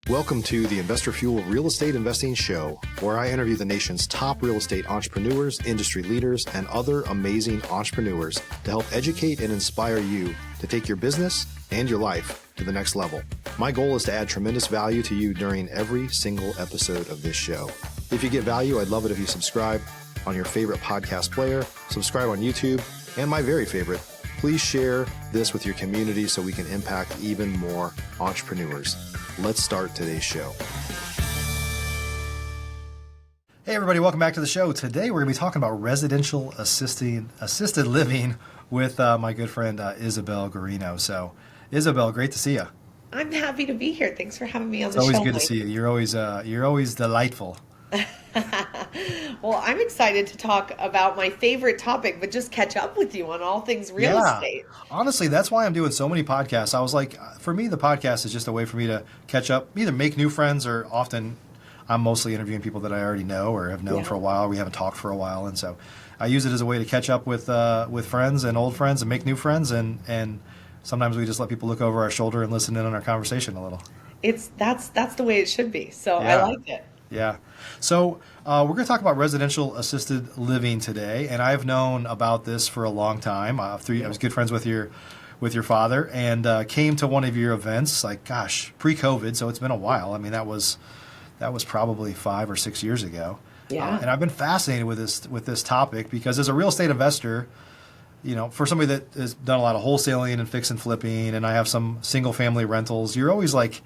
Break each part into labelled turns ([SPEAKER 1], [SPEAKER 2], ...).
[SPEAKER 1] Welcome to the Investor Fuel Real Estate Investing Show, where I interview the nation's top real estate entrepreneurs, industry leaders, and other amazing entrepreneurs to help educate and inspire you to take your business and your life to the next level. My goal is to add tremendous value to you during every single episode of this show. If you get value, I'd love it if you subscribe on your favorite podcast player, subscribe on YouTube, and my very favorite, please share this with your community so we can impact even more entrepreneurs. Let's start today's show. Hey everybody, welcome back to the show. Today we're going to be talking about residential assisted living with my good friend Isabelle Guarino. So Isabelle, great to see you.
[SPEAKER 2] I'm happy to be here. Thanks for having me on the show.
[SPEAKER 1] It's always good to see you. You're always delightful.
[SPEAKER 2] Well, I'm excited to talk about my favorite topic, but just catch up with you on all things real estate.
[SPEAKER 1] Honestly, that's why I'm doing so many podcasts. I was like, for me, the podcast is just a way for me to catch up, either make new friends or often I'm mostly interviewing people that I already know or have known for a while. We haven't talked for a while. And so I use it as a way to catch up with friends and old friends and make new friends. And sometimes we just let people look over our shoulder and listen in on our conversation a little.
[SPEAKER 2] That's the way it should be. So I like it.
[SPEAKER 1] Yeah. So we're going to talk about residential assisted living today, and I've known about this for a long time. I was good friends with your father, and came to one of your events, like pre-COVID. So it's been a while. I mean, that was probably 5 or 6 years ago.
[SPEAKER 2] Yeah.
[SPEAKER 1] And I've been fascinated with this topic because as a real estate investor, you know, for somebody that has done a lot of wholesaling and fix and flipping, and I have some single family rentals, you're always like,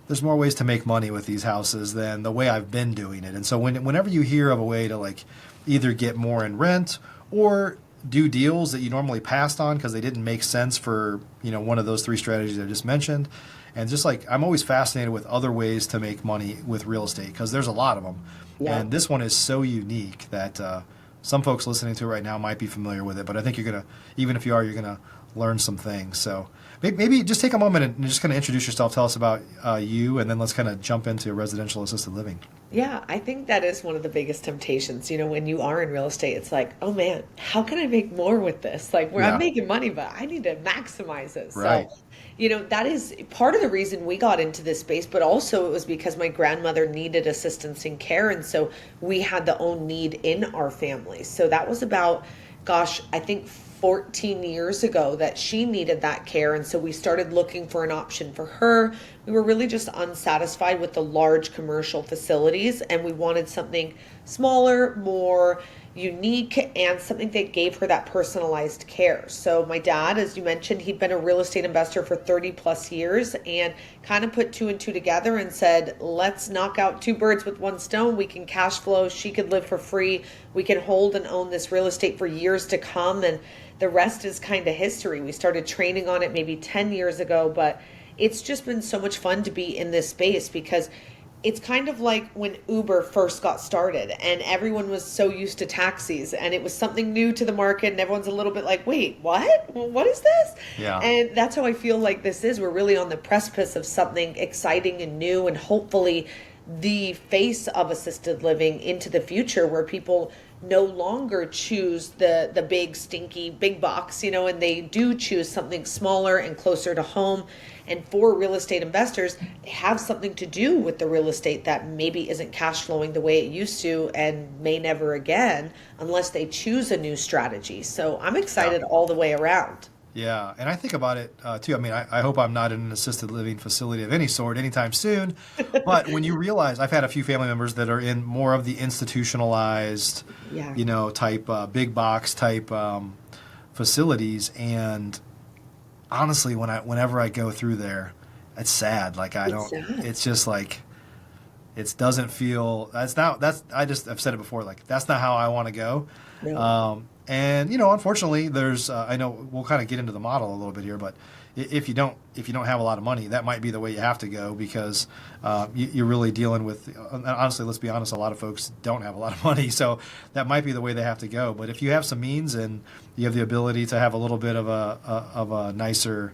[SPEAKER 1] there's more ways to make money with these houses than the way I've been doing it. And so whenever you hear of a way to like either get more in rent or do deals that you normally passed on because they didn't make sense for, you know, one of those three strategies I just mentioned, and just like I'm always fascinated with other ways to make money with real estate because there's a lot of them. Yeah. And this one is so unique that some folks listening to it right now might be familiar with it, but I think even if you are, you're going to learn some things. So maybe just take a moment and just kind of introduce yourself. Tell us about you, and then let's kind of jump into residential assisted living.
[SPEAKER 2] Yeah, I think that is one of the biggest temptations. You know, when you are in real estate, it's like, oh man, how can I make more with this? Like, I'm making money, but I need to maximize it.
[SPEAKER 1] Right.
[SPEAKER 2] So, you know, that is part of the reason we got into this space, but also it was because my grandmother needed assistance in care. And so we had the own need in our family. So that was about, I think 14 years ago that she needed that care. And so we started looking for an option for her. We were really just unsatisfied with the large commercial facilities, and we wanted something smaller, more unique, and something that gave her that personalized care. So my dad, as you mentioned, he'd been a real estate investor for 30 plus years and kind of put two and two together and said, let's knock out two birds with one stone. We can cash flow. She could live for free. We can hold and own this real estate for years to come. And the rest is kind of history. We started training on it maybe 10 years ago, but it's just been so much fun to be in this space because it's kind of like when Uber first got started and everyone was so used to taxis and it was something new to the market and everyone's a little bit like, wait, what? What is this?
[SPEAKER 1] Yeah.
[SPEAKER 2] And that's how I feel like this is. We're really on the precipice of something exciting and new, and hopefully the face of assisted living into the future where people no longer choose the big stinky big box, you know, and they do choose something smaller and closer to home. And for real estate investors, they have something to do with the real estate that maybe isn't cash flowing the way it used to and may never again unless they choose a new strategy. So I'm excited all the way around.
[SPEAKER 1] Yeah, and I think about it too. I mean, I hope I'm not in an assisted living facility of any sort anytime soon. But when you realize, I've had a few family members that are in more of the institutionalized, you know, type big box type facilities, and honestly, whenever I go through there, it's sad. Like it's just like it doesn't feel. I've said it before. Like that's not how I want to go. No. And you know, unfortunately, there's I know we'll kind of get into the model a little bit here, but if you don't have a lot of money, that might be the way you have to go because you're really dealing with. Honestly, let's be honest, a lot of folks don't have a lot of money, so that might be the way they have to go. But if you have some means and you have the ability to have a little bit of a nicer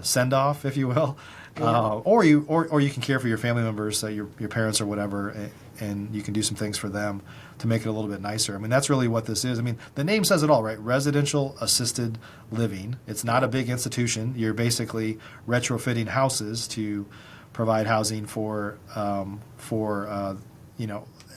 [SPEAKER 1] send off, if you will, or you can care for your family members, your parents or whatever, and you can do some things for them to make it a little bit nicer. I mean, that's really what this is. I mean, the name says it all, right? Residential assisted living. It's not a big institution. You're basically retrofitting houses to provide housing for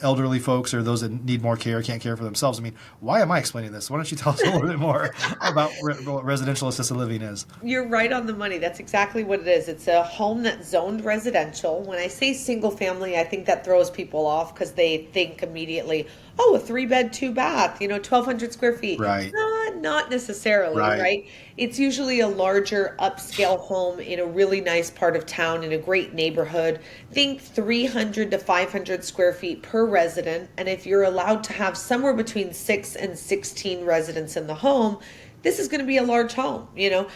[SPEAKER 1] elderly folks or those that need more care, can't care for themselves. I mean, why am I explaining this? Why don't you tell us a little bit more about what residential assisted living is?
[SPEAKER 2] You're right on the money. That's exactly what it is. It's a home that's zoned residential. When I say single family, I think that throws people off because they think immediately, oh, a 3-bed, 2-bath, 1,200 square feet.
[SPEAKER 1] Right.
[SPEAKER 2] Not necessarily, right? It's usually a larger upscale home in a really nice part of town in a great neighborhood. Think 300 to 500 square feet per resident. And if you're allowed to have somewhere between 6 and 16 residents in the home, this is going to be a large home,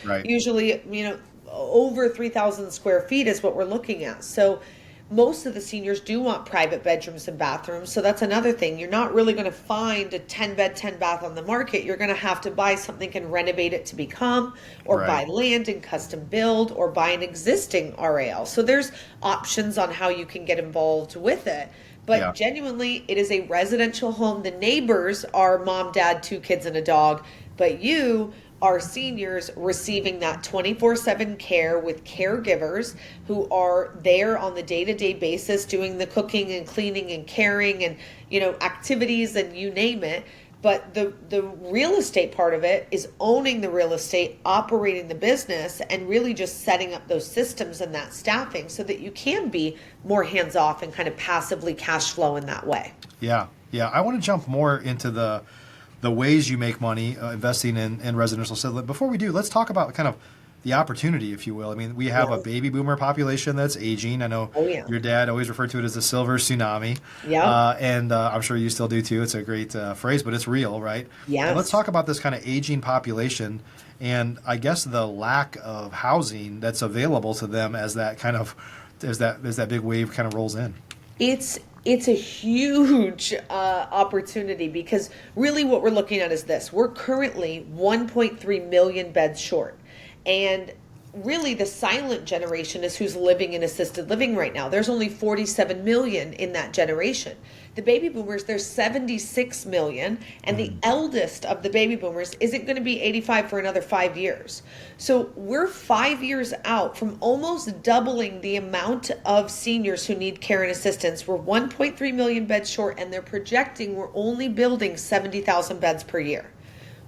[SPEAKER 1] Right.
[SPEAKER 2] Usually, over 3,000 square feet is what we're looking at. So most of the seniors do want private bedrooms and bathrooms. So that's another thing. You're not really going to find a 10-bed, 10-bath on the market. You're going to have to buy something and renovate it to become, or buy land and custom build, or buy an existing RAL. So there's options on how you can get involved with it. But genuinely, it is a residential home. The neighbors are mom, dad, 2 kids, and a dog. But you are seniors receiving that 24/7 care with caregivers who are there on the day-to-day basis doing the cooking and cleaning and caring and activities and you name it. But the real estate part of it is owning the real estate, operating the business, and really just setting up those systems and that staffing so that you can be more hands-off and kind of passively cash flow in that way.
[SPEAKER 1] Yeah. I want to jump more into the ways you make money investing in residential assisted. Before we do, let's talk about kind of the opportunity, if you will. I mean, we have a baby boomer population that's aging. I know your dad always referred to it as the silver tsunami. And I'm sure you still do too. It's a great phrase, but it's real, right?
[SPEAKER 2] Yes.
[SPEAKER 1] And let's talk about this kind of aging population and I guess the lack of housing that's available to them as that kind of as that big wave kind of rolls in.
[SPEAKER 2] It's a huge opportunity because really what we're looking at is this. We're currently 1.3 million beds short. And really the silent generation is who's living in assisted living right now. There's only 47 million in that generation. The baby boomers, there's 76 million, and the eldest of the baby boomers isn't going to be 85 for another 5 years. So we're 5 years out from almost doubling the amount of seniors who need care and assistance. We're 1.3 million beds short, and they're projecting we're only building 70,000 beds per year.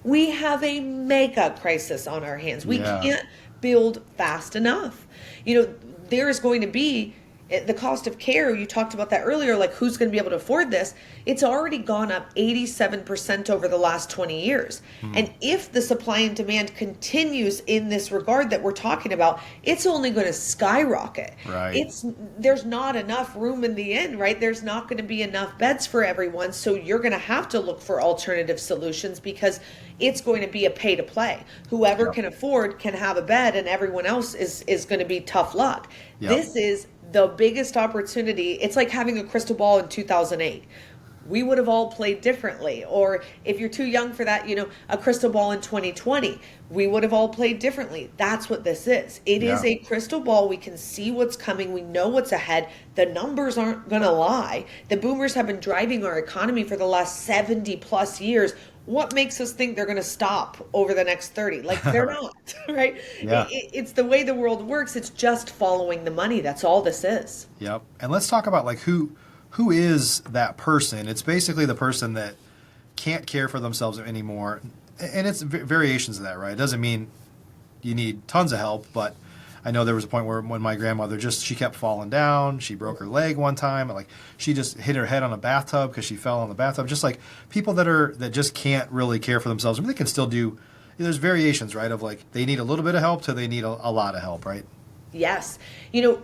[SPEAKER 2] We have a mega crisis on our hands. We can't build fast enough. There's going to be the cost of care. You talked about that earlier, like who's going to be able to afford this? It's already gone up 87% over the last 20 years. And if the supply and demand continues in this regard that we're talking about, it's only going to skyrocket.
[SPEAKER 1] Right.
[SPEAKER 2] There's not enough room in the end, right? There's not going to be enough beds for everyone. So you're going to have to look for alternative solutions because it's going to be a pay to play. Whoever can afford can have a bed and everyone else is going to be tough luck. This is the biggest opportunity. It's like having a crystal ball in 2008. We would have all played differently. Or if you're too young for that, a crystal ball in 2020, we would have all played differently. That's what this is. It is a crystal ball. We can see what's coming. We know what's ahead. The numbers aren't going to lie. The boomers have been driving our economy for the last 70 plus years. What makes us think they're going to stop over the next 30? Like, they're not, right? It's the way the world works. It's just following the money. That's all this is.
[SPEAKER 1] Yep. And let's talk about like who is that person? It's basically the person that can't care for themselves anymore. And it's variations of that, right? It doesn't mean you need tons of help, but I know there was a point where when my grandmother she kept falling down. She broke her leg one time. Like she just hit her head on a bathtub because she fell on the bathtub. Just like people that just can't really care for themselves. I mean, they can still do. There's variations, right? Of like they need a little bit of help to they need a lot of help, right?
[SPEAKER 2] Yes.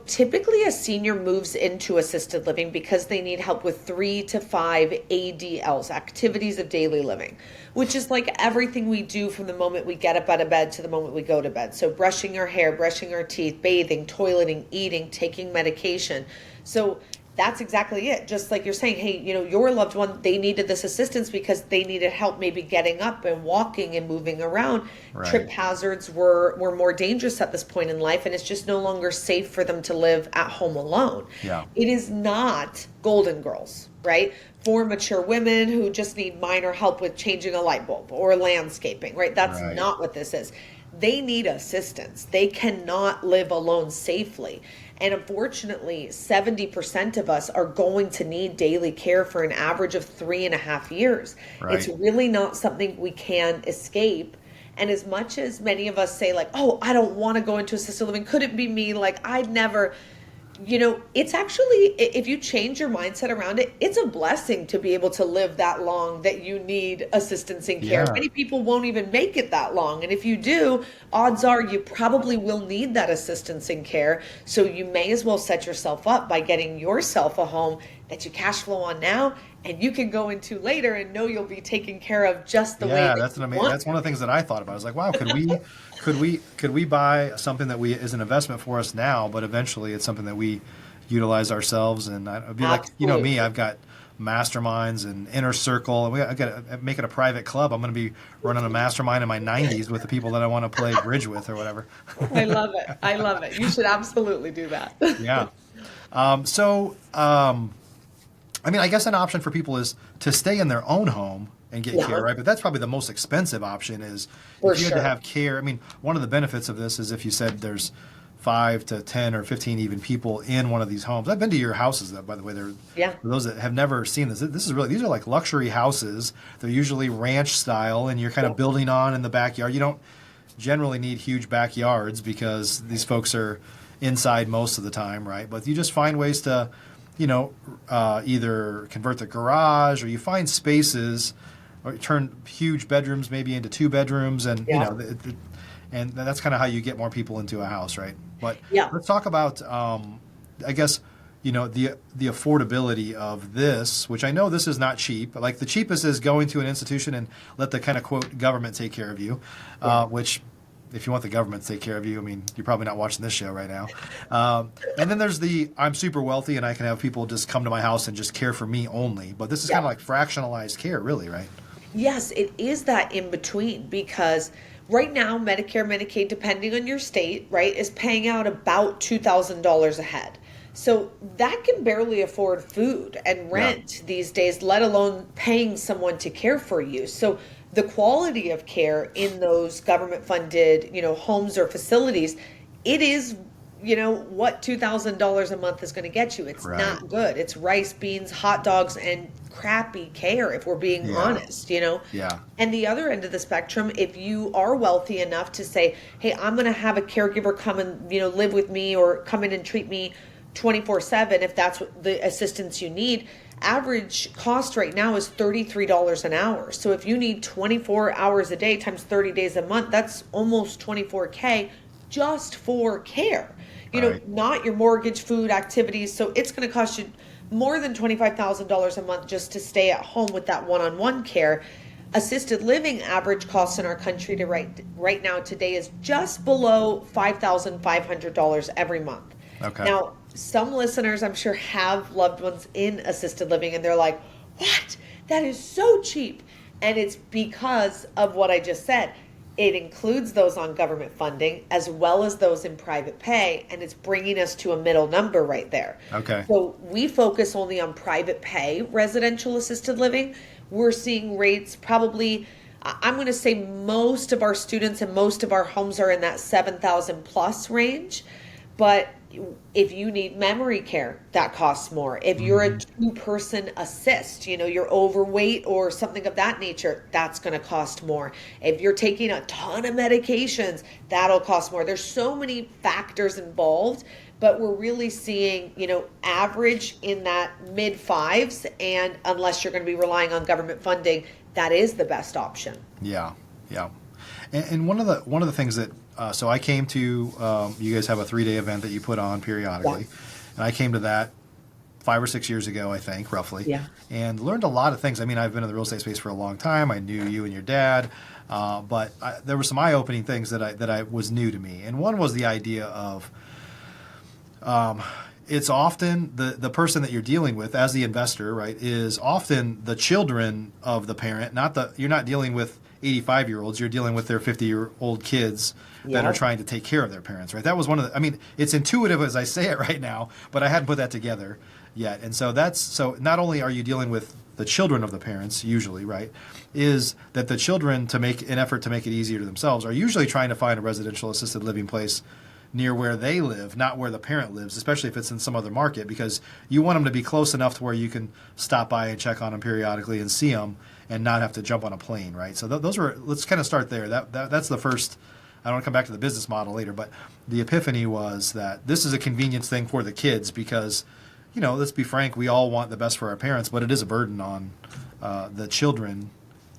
[SPEAKER 2] Typically a senior moves into assisted living because they need help with 3 to 5 ADLs, activities of daily living, which is like everything we do from the moment we get up out of bed to the moment we go to bed. So brushing our hair, brushing our teeth, bathing, toileting, eating, taking medication. So that's exactly it. Just like you're saying, hey, your loved one, they needed this assistance because they needed help maybe getting up and walking and moving around. Right. Trip hazards were more dangerous at this point in life, and it's just no longer safe for them to live at home alone.
[SPEAKER 1] Yeah.
[SPEAKER 2] It is not Golden Girls, right? For mature women who just need minor help with changing a light bulb or landscaping, right? That's not what this is. They need assistance. They cannot live alone safely. And unfortunately, 70% of us are going to need daily care for an average of 3.5 years.
[SPEAKER 1] Right.
[SPEAKER 2] It's really not something we can escape. And as much as many of us say, like, oh, I don't want to go into assisted living, could it be me? Like, I'd never, it's actually, if you change your mindset around it, it's a blessing to be able to live that long that you need assistance in care.
[SPEAKER 1] Yeah.
[SPEAKER 2] Many people won't even make it that long. And if you do, odds are you probably will need that assistance in care. So you may as well set yourself up by getting yourself a home that you cash flow on now and you can go into later and know you'll be taken care of just the way that
[SPEAKER 1] that's
[SPEAKER 2] you
[SPEAKER 1] amazing.
[SPEAKER 2] want.
[SPEAKER 1] That's one of the things that I thought about. I was like, wow, could we buy something that is an investment for us now, but eventually it's something that we utilize ourselves? And I'd be like, me, I've got masterminds and inner circle, and I got to make it a private club. I'm going to be running a mastermind in my 90s with the people that I want to play bridge with or whatever.
[SPEAKER 2] I love it. I love it. You should absolutely do that.
[SPEAKER 1] Yeah. I guess an option for people is to stay in their own home and get care, right? But that's probably the most expensive option is if you had to have care. I mean, one of the benefits of this is if you said there's 5 to 10 or 15 even people in one of these homes. I've been to your houses, by the way. For those that have never seen this, these are like luxury houses. They're usually ranch style, and you're kind of building on in the backyard. You don't generally need huge backyards because these folks are inside most of the time, right? But you just find ways to either convert the garage, or you find spaces, or turn huge bedrooms maybe into 2 bedrooms, and and that's kind of how you get more people into a house, right? But let's talk about, I guess, the affordability of this, which I know this is not cheap. Like the cheapest is going to an institution and let the kind of quote government take care of you, which. If you want the government to take care of you, I mean, you're probably not watching this show right now. And then there's I'm super wealthy and I can have people just come to my house and just care for me only. But this is kind of like fractionalized care, really, right?
[SPEAKER 2] Yes, it is that in between, because right now, Medicare, Medicaid, depending on your state, right, is paying out about $2,000 a head. So that can barely afford food and rent these days, let alone paying someone to care for you. So the quality of care in those government funded, homes or facilities, it is, what $2,000 a month is going to get you. It's not good. It's rice, beans, hot dogs, and crappy care, if we're being honest,
[SPEAKER 1] Yeah.
[SPEAKER 2] And the other end of the spectrum, if you are wealthy enough to say, hey, I'm going to have a caregiver come and, live with me or come in and treat me 24/7, if that's what the assistance you need, average cost right now is $33 an hour. So if you need 24 hours a day times 30 days a month, that's almost $24K just for care. Not your mortgage, food, activities. So it's going to cost you more than $25,000 a month just to stay at home with that one-on-one care. Assisted living average costs in our country to right now today is just below $5,500 every month.
[SPEAKER 1] Okay.
[SPEAKER 2] Now, some listeners, I'm sure, have loved ones in assisted living, and they're like, what? That is so cheap. And it's because of what I just said. It includes those on government funding as well as those in private pay, and it's bringing us to a middle number right there.
[SPEAKER 1] Okay.
[SPEAKER 2] So we focus only on private pay residential assisted living. We're seeing rates probably, I'm going to say most of our students and most of our homes are in that 7,000 plus range. But if you need memory care, that costs more. If you're a 2-person assist, you're overweight or something of that nature, that's going to cost more. If you're taking a ton of medications, that'll cost more. There's so many factors involved, but we're really seeing, average in that mid 5s. And unless you're going to be relying on government funding, that is the best option.
[SPEAKER 1] Yeah. Yeah. And one of the things that so I came to you guys have a 3-day event that you put on periodically, and I came to that 5 or 6 years ago, I think, roughly, and learned a lot of things. I mean, I've been in the real estate space for a long time. I knew you and your dad, but there were some eye-opening things that I was new to me, and one was the idea of it's often the person that you're dealing with as the investor, right, is often the children of the parent. You're not dealing with 85-year-olds, you're dealing with their 50-year-old kids that are trying to take care of their parents, right? That was it's intuitive as I say it right now, but I hadn't put that together yet. And so so not only are you dealing with the children of the parents, usually, right, is that the children, to make an effort to make it easier to themselves, are usually trying to find a residential assisted living place near where they live, not where the parent lives, especially if it's in some other market, because you want them to be close enough to where you can stop by and check on them periodically and see them and not have to jump on a plane, right? So those were, let's kind of start there. That's the first. I don't want to come back to the business model later, but the epiphany was that this is a convenience thing for the kids because, let's be frank, we all want the best for our parents, but it is a burden on the children,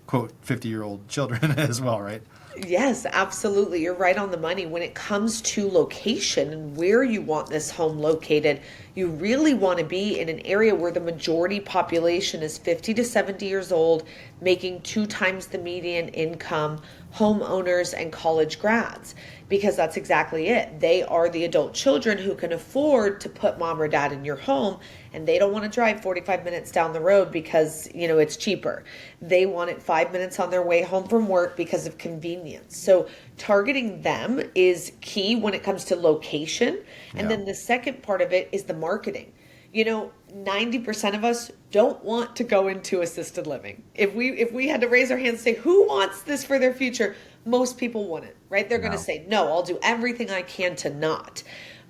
[SPEAKER 1] quote, 50-year-old children as well, right?
[SPEAKER 2] Yes, absolutely. You're right on the money. When it comes to location and where you want this home located, you really want to be in an area where the majority population is 50 to 70 years old, making 2 times the median income, homeowners and college grads, because that's exactly it. They are the adult children who can afford to put mom or dad in your home, and they don't want to drive 45 minutes down the road because, it's cheaper. They want it 5 minutes on their way home from work because of convenience. So targeting them is key when it comes to location. And then the second part of it is the marketing. 90% of us don't want to go into assisted living. If we had to raise our hands and say, who wants this for their future? Most people wouldn't, right? They're going to say, no, I'll do everything I can to not.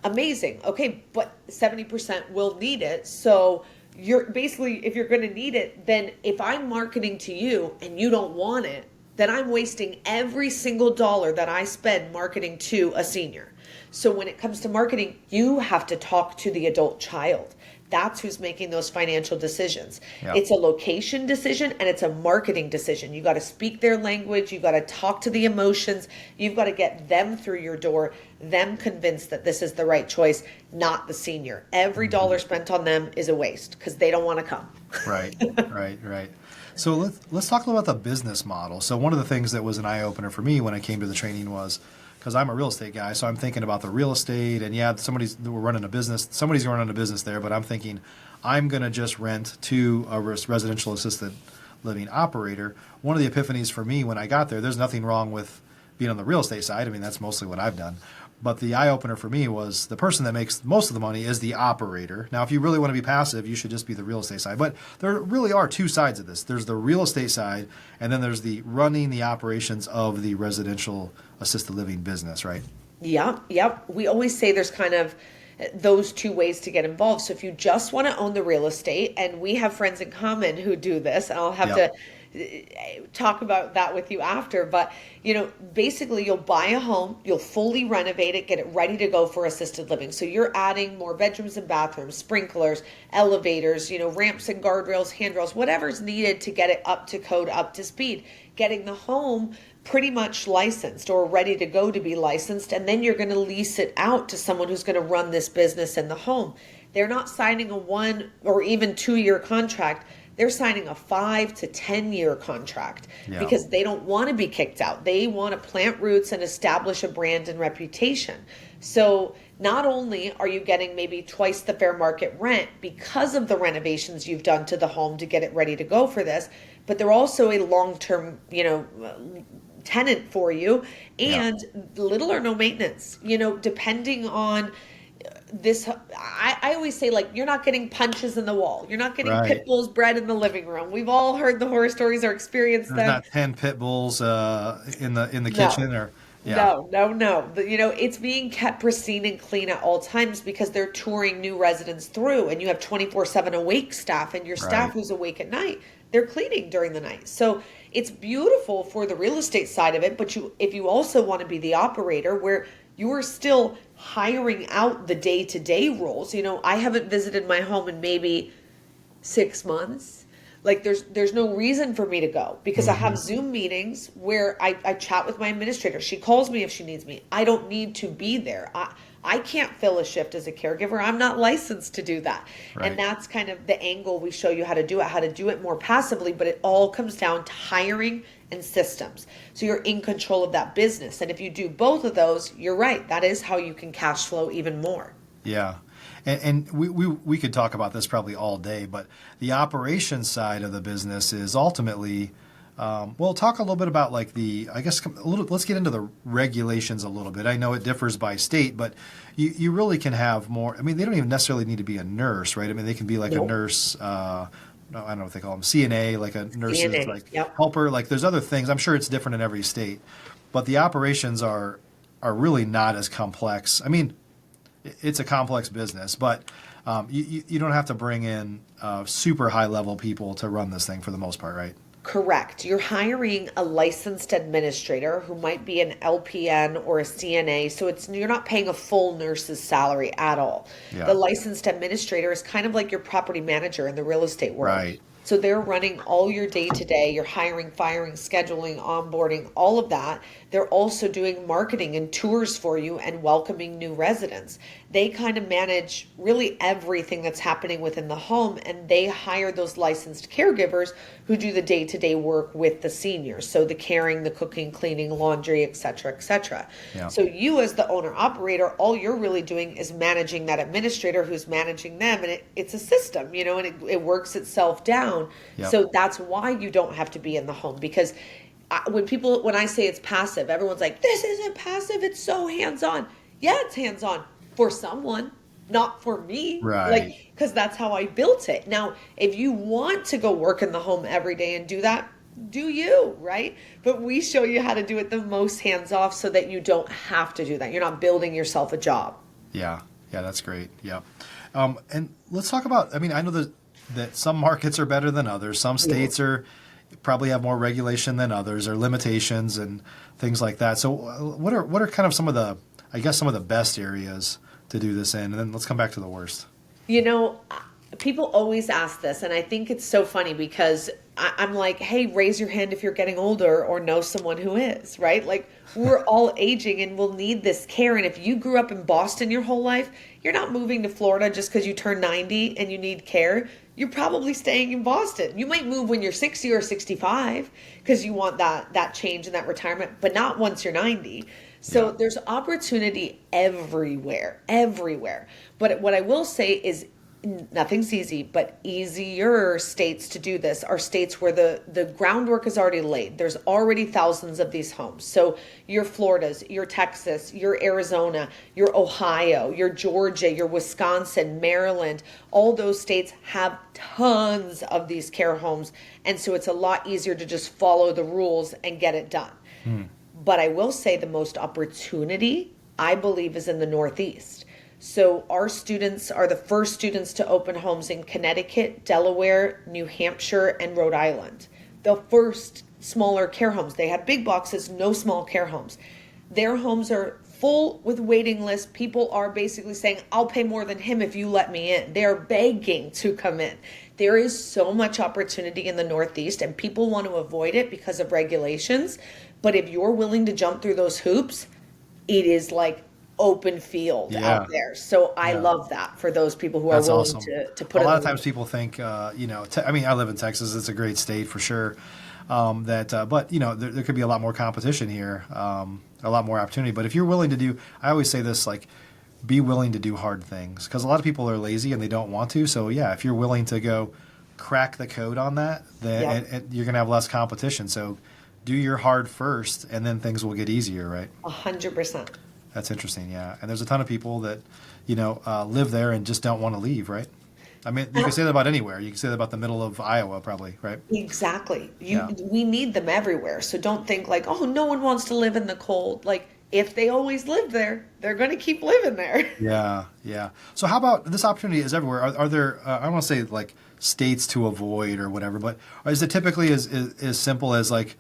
[SPEAKER 2] Amazing. Okay, but 70% will need it. So you're basically, if you're going to need it, then if I'm marketing to you and you don't want it, then I'm wasting every single dollar that I spend marketing to a senior. So when it comes to marketing, you have to talk to the adult child. That's who's making those financial decisions. Yep. It's a location decision and it's a marketing decision. You got to speak their language. You got to talk to the emotions. You've got to get them through your door, them convinced that this is the right choice, not the senior. Every dollar spent on them is a waste because they don't want to come.
[SPEAKER 1] Right. So let's talk about the business model. So one of the things that was an eye-opener for me when I came to the training was, because I'm a real estate guy, so I'm thinking about the real estate, and we're running a business. Somebody's running a business there, but I'm thinking I'm going to just rent to a residential assisted living operator. One of the epiphanies for me when I got there's nothing wrong with being on the real estate side. I mean, that's mostly what I've done. But the eye-opener for me was the person that makes most of the money is the operator. Now, if you really want to be passive, you should just be the real estate side. But there really are 2 sides of this. There's the real estate side, and then there's the running the operations of the residential assisted living business, right?
[SPEAKER 2] Yep. We always say there's kind of those 2 ways to get involved. So if you just want to own the real estate, and we have friends in common who do this, and I'll have to talk about that with you after, but basically you'll buy a home, you'll fully renovate it, get it ready to go for assisted living. So you're adding more bedrooms and bathrooms, sprinklers, elevators, ramps and guardrails, handrails, whatever's needed to get it up to code, up to speed, getting the home pretty much licensed or ready to go to be licensed. And then you're going to lease it out to someone who's going to run this business in the home. They're not signing a 1 or even 2-year contract. They're signing a 5 to 10-year contract because they don't want to be kicked out. They want to plant roots and establish a brand and reputation. So not only are you getting maybe twice the fair market rent because of the renovations you've done to the home to get it ready to go for this, but they're also a long-term, tenant for you and little or no maintenance, depending on this. I always say, you're not getting punches in the wall. You're not getting pit bulls bred in the living room. We've all heard the horror stories or experienced them.
[SPEAKER 1] There's not 10 pit bulls in the kitchen or.
[SPEAKER 2] Yeah. No. It's being kept pristine and clean at all times because they're touring new residents through, and you have 24/7 awake staff, and your staff who's awake at night, they're cleaning during the night. So it's beautiful for the real estate side of it, but if you also want to be the operator where you are still hiring out the day-to-day roles. I haven't visited my home in maybe 6 months. There's no reason for me to go because I have Zoom meetings where I chat with my administrator. She calls me if she needs me. I don't need to be there. I can't fill a shift as a caregiver. I'm not licensed to do that. Right. And that's kind of the angle we show you how to do it more passively, but it all comes down to hiring and systems. So you're in control of that business. And if you do both of those, you're right. That is how you can cash flow even more.
[SPEAKER 1] Yeah. And we could talk about this probably all day, but the operations side of the business is ultimately, we'll talk a little bit about let's get into the regulations a little bit. I know it differs by state, but you really can have more. I mean, they don't even necessarily need to be a nurse, right? I mean, they can be like a nurse, I don't know what they call them, CNA, like a nurse's helper. There's other things. I'm sure it's different in every state, but the operations are are really not as complex. I mean, it's a complex business, but you don't have to bring in super high level people to run this thing for the most part, right?
[SPEAKER 2] Correct. You're hiring a licensed administrator who might be an LPN or a CNA. So you're not paying a full nurse's salary at all.
[SPEAKER 1] Yeah.
[SPEAKER 2] The licensed administrator is kind of like your property manager in the real estate world.
[SPEAKER 1] Right.
[SPEAKER 2] So they're running all your day to day, you're hiring, firing, scheduling, onboarding, all of that. They're also doing marketing and tours for you and welcoming new residents. They kind of manage really everything that's happening within the home, and they hire those licensed caregivers who do the day-to-day work with the seniors. So the caring, the cooking, cleaning, laundry, et cetera, et cetera.
[SPEAKER 1] Yeah.
[SPEAKER 2] So you as the owner operator, all you're really doing is managing that administrator who's managing them. And it's a system, and it works itself down.
[SPEAKER 1] Yep.
[SPEAKER 2] So that's why you don't have to be in the home, because when I say it's passive, everyone's like, this isn't passive, it's so hands-on. Yeah, it's hands-on for someone, not for me.
[SPEAKER 1] Right.
[SPEAKER 2] Because that's how I built it. Now, if you want to go work in the home every day and do that, do you, right? But we show you how to do it the most hands-off so that you don't have to do that. You're not building yourself a job.
[SPEAKER 1] Yeah, that's great. Yeah. And let's talk about, I mean, I know that some markets are better than others. Some states probably have more regulation than others, or limitations and things like that. So what are kind of some of the best areas to do this in? And then let's come back to the worst.
[SPEAKER 2] People always ask this, and I think it's so funny because I'm like, hey, raise your hand if you're getting older or know someone who is, right? Like, we're all aging and we'll need this care. And if you grew up in Boston your whole life, you're not moving to Florida just because you turn 90 and you need care. You're probably staying in Boston. You might move when you're 60 or 65 because you want that change and that retirement, but not once you're 90. So there's opportunity everywhere. But what I will say is, nothing's easy, but easier states to do this are states where the groundwork is already laid. There's already thousands of these homes. So your Floridas, your Texas, your Arizona, your Ohio, your Georgia, your Wisconsin, Maryland, all those states have tons of these care homes. And so it's a lot easier to just follow the rules and get it done. But I will say the most opportunity, I believe, is in the Northeast. So our students are the first students to open homes in Connecticut, Delaware, New Hampshire, and Rhode Island. The first smaller care homes. They had big boxes, no small care homes. Their homes are full with waiting lists. People are basically saying, I'll pay more than him if you let me in. They're begging to come in. There is so much opportunity in the Northeast, and people want to avoid it because of regulations. But if you're willing to jump through those hoops, it is like open field out there. So I love that for those people who are willing
[SPEAKER 1] awesome.
[SPEAKER 2] to put
[SPEAKER 1] a lot of times people think, I mean, I live in Texas. It's a great state for sure. But there could be a lot more competition here, a lot more opportunity. But if you're willing to do, I always say this, like, be willing to do hard things, because a lot of people are lazy and they don't want to. So if you're willing to go crack the code on that, then you're going to have less competition. So do your hard first, and then things will get easier, right?
[SPEAKER 2] 100%.
[SPEAKER 1] That's interesting, yeah. And there's a ton of people that, live there and just don't want to leave, right? I mean, you can say that about anywhere. You can say that about the middle of Iowa, probably, right?
[SPEAKER 2] Exactly. We need them everywhere. So don't think like, oh, no one wants to live in the cold. Like, if they always live there, they're going to keep living there.
[SPEAKER 1] Yeah. So how about this opportunity is everywhere? Are there, I don't want to say like states to avoid or whatever, but is it typically as simple as like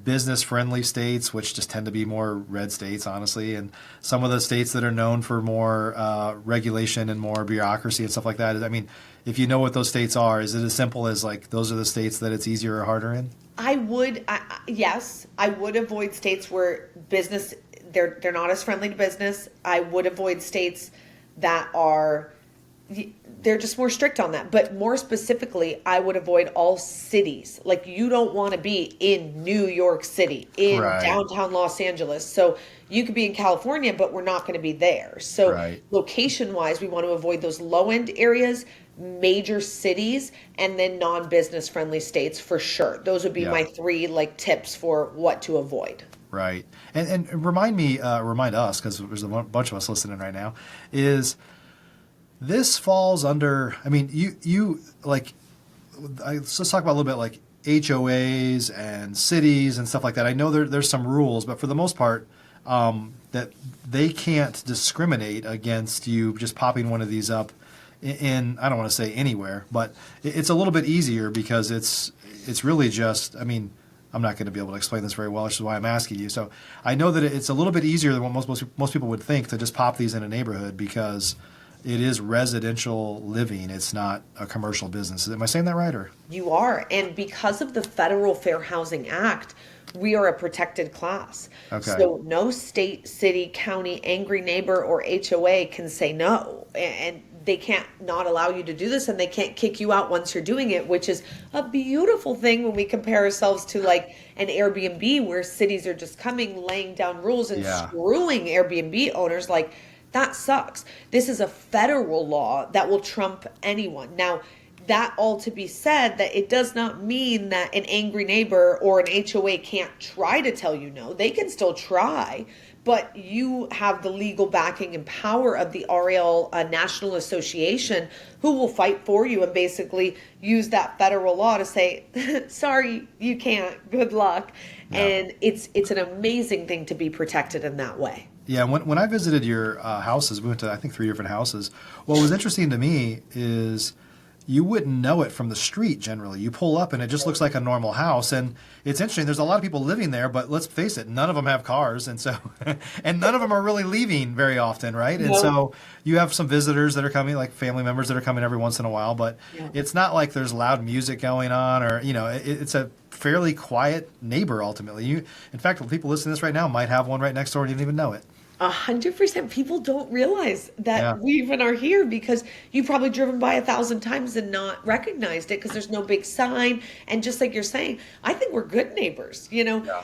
[SPEAKER 1] business-friendly states, which just tend to be more red states, honestly, and some of the states that are known for more regulation and more bureaucracy and stuff like that? I mean, if you know what those states are, is it as simple as like those are the states that it's easier or harder in?
[SPEAKER 2] Yes, I would avoid states where business, they're not as friendly to business. I would avoid states that they're just more strict on that. But more specifically, I would avoid all cities. Like, you don't want to be in New York City, in downtown Los Angeles. So you could be in California, but we're not going to be there. So location-wise, we want to avoid those low-end areas, major cities, and then non-business friendly states for sure. Those would be my three tips for what to avoid.
[SPEAKER 1] Right. And remind us, because there's a bunch of us listening right now, is this falls under, I mean, let's talk about a little bit like HOAs and cities and stuff like that. I know there's some rules, but for the most part, that they can't discriminate against you just popping one of these up in I don't want to say anywhere, but it's a little bit easier because it's really just, I mean, I'm not going to be able to explain this very well, which is why I'm asking you. So I know that it's a little bit easier than what most people would think to just pop these in a neighborhood because it is residential living. It's not a commercial business. Am I saying that right? Or
[SPEAKER 2] You are. And because of the Federal Fair Housing Act, we are a protected class.
[SPEAKER 1] Okay.
[SPEAKER 2] So no state, city, county, angry neighbor, or HOA can say no. And they can't not allow you to do this, and they can't kick you out once you're doing it, which is a beautiful thing when we compare ourselves to like an Airbnb where cities are just coming, laying down rules and screwing Airbnb owners. Like, that sucks. This is a federal law that will trump anyone. Now, that all to be said, that it does not mean that an angry neighbor or an HOA can't try to tell you no. They can still try, but you have the legal backing and power of the RAL National Association, who will fight for you and basically use that federal law to say, sorry, you can't, good luck. Yeah. And it's an amazing thing to be protected in that way.
[SPEAKER 1] Yeah, when I visited your houses, we went to, I think, 3 different houses. What was interesting to me is you wouldn't know it from the street generally. You pull up and it just looks like a normal house. And it's interesting, there's a lot of people living there, but let's face it, none of them have cars. And so, and none of them are really leaving very often, right? And so you have some visitors that are coming, like family members that are coming every once in a while, but it's not like there's loud music going on or, you know, it's a fairly quiet neighbor ultimately. In fact, people listening to this right now might have one right next door and you didn't even know it.
[SPEAKER 2] 100%. People don't realize that we even are here because you've probably driven by 1,000 times and not recognized it because there's no big sign. And just like you're saying, I think we're good neighbors. You know,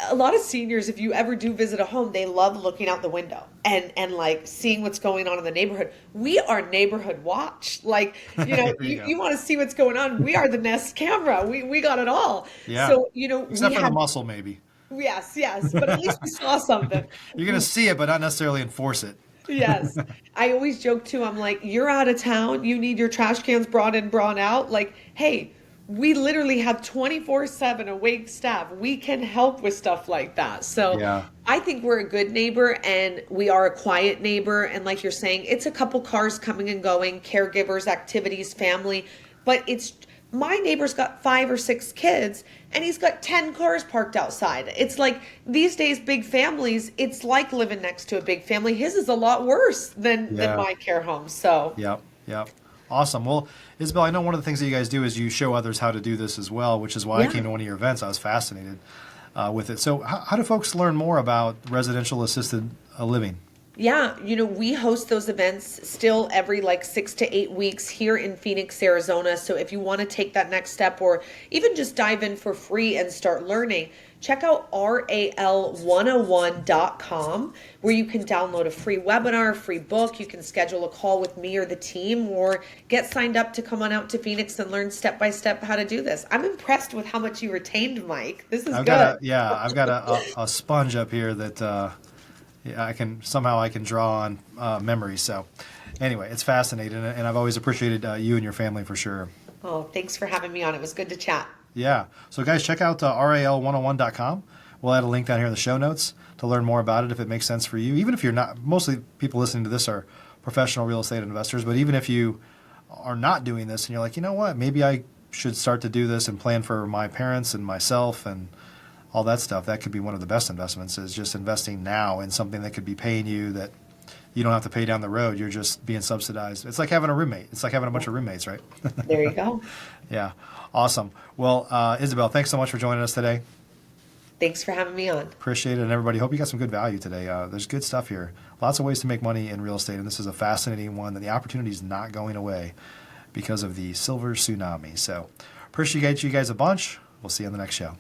[SPEAKER 2] a lot of seniors, if you ever do visit a home, they love looking out the window and like seeing what's going on in the neighborhood. We are neighborhood watch. Like, you know, you want to see what's going on. We are the Nest camera. We got it all.
[SPEAKER 1] Yeah.
[SPEAKER 2] So, you know,
[SPEAKER 1] except for the muscle, maybe.
[SPEAKER 2] Yes, but at least we saw something.
[SPEAKER 1] You're going to see it, but not necessarily enforce it.
[SPEAKER 2] Yes. I always joke too. I'm like, you're out of town. You need your trash cans brought in, brought out. Like, hey, we literally have 24/7 awake staff. We can help with stuff like that. So I think we're a good neighbor and we are a quiet neighbor. And like you're saying, it's a couple cars coming and going, caregivers, activities, family, but it's, my neighbor's got 5 or 6 kids and he's got 10 cars parked outside. It's like these days, big families, it's like living next to a big family. His is a lot worse than my care home. So
[SPEAKER 1] Yep. Awesome. Well, Isabelle, I know one of the things that you guys do is you show others how to do this as well, which is why I came to one of your events. I was fascinated with it. So how do folks learn more about residential assisted living?
[SPEAKER 2] Yeah, you know, we host those events still every like 6 to 8 weeks here in Phoenix, Arizona. So if you want to take that next step or even just dive in for free and start learning, check out RAL101.com where you can download a free webinar, a free book. You can schedule a call with me or the team or get signed up to come on out to Phoenix and learn step by step how to do this. I'm impressed with how much you retained, Mike. This is good.
[SPEAKER 1] I've got a sponge up here that I can draw on memories. So anyway, it's fascinating, and I've always appreciated you and your family for sure.
[SPEAKER 2] Oh, thanks for having me on. It was good to chat.
[SPEAKER 1] Yeah. So guys, check out RAL101.com. We'll add a link down here in the show notes to learn more about it if it makes sense for you. Even if you're not, mostly people listening to this are professional real estate investors, but even if you are not doing this and you're like, you know what, maybe I should start to do this and plan for my parents and myself and all that stuff, that could be one of the best investments, is just investing now in something that could be paying you that you don't have to pay down the road. You're just being subsidized. It's like having a roommate. It's like having a bunch of roommates, right?
[SPEAKER 2] There you go.
[SPEAKER 1] Yeah. Awesome. Well, Isabelle, thanks so much for joining us today.
[SPEAKER 2] Thanks for having me on.
[SPEAKER 1] Appreciate it. And everybody, hope you got some good value today. There's good stuff here. Lots of ways to make money in real estate. And this is a fascinating one that the opportunity is not going away because of the silver tsunami. So appreciate you guys a bunch. We'll see you on the next show.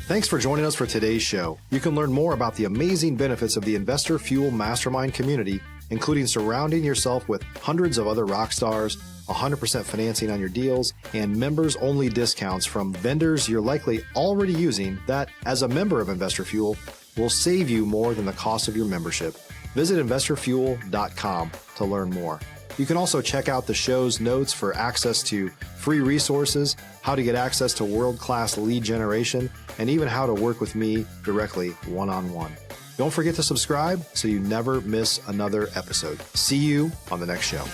[SPEAKER 1] Thanks for joining us for today's show. You can learn more about the amazing benefits of the Investor Fuel Mastermind community, including surrounding yourself with hundreds of other rock stars, 100% financing on your deals, and members-only discounts from vendors you're likely already using that, as a member of Investor Fuel, will save you more than the cost of your membership. Visit investorfuel.com to learn more. You can also check out the show's notes for access to free resources, how to get access to world-class lead generation, and even how to work with me directly one-on-one. Don't forget to subscribe so you never miss another episode. See you on the next show.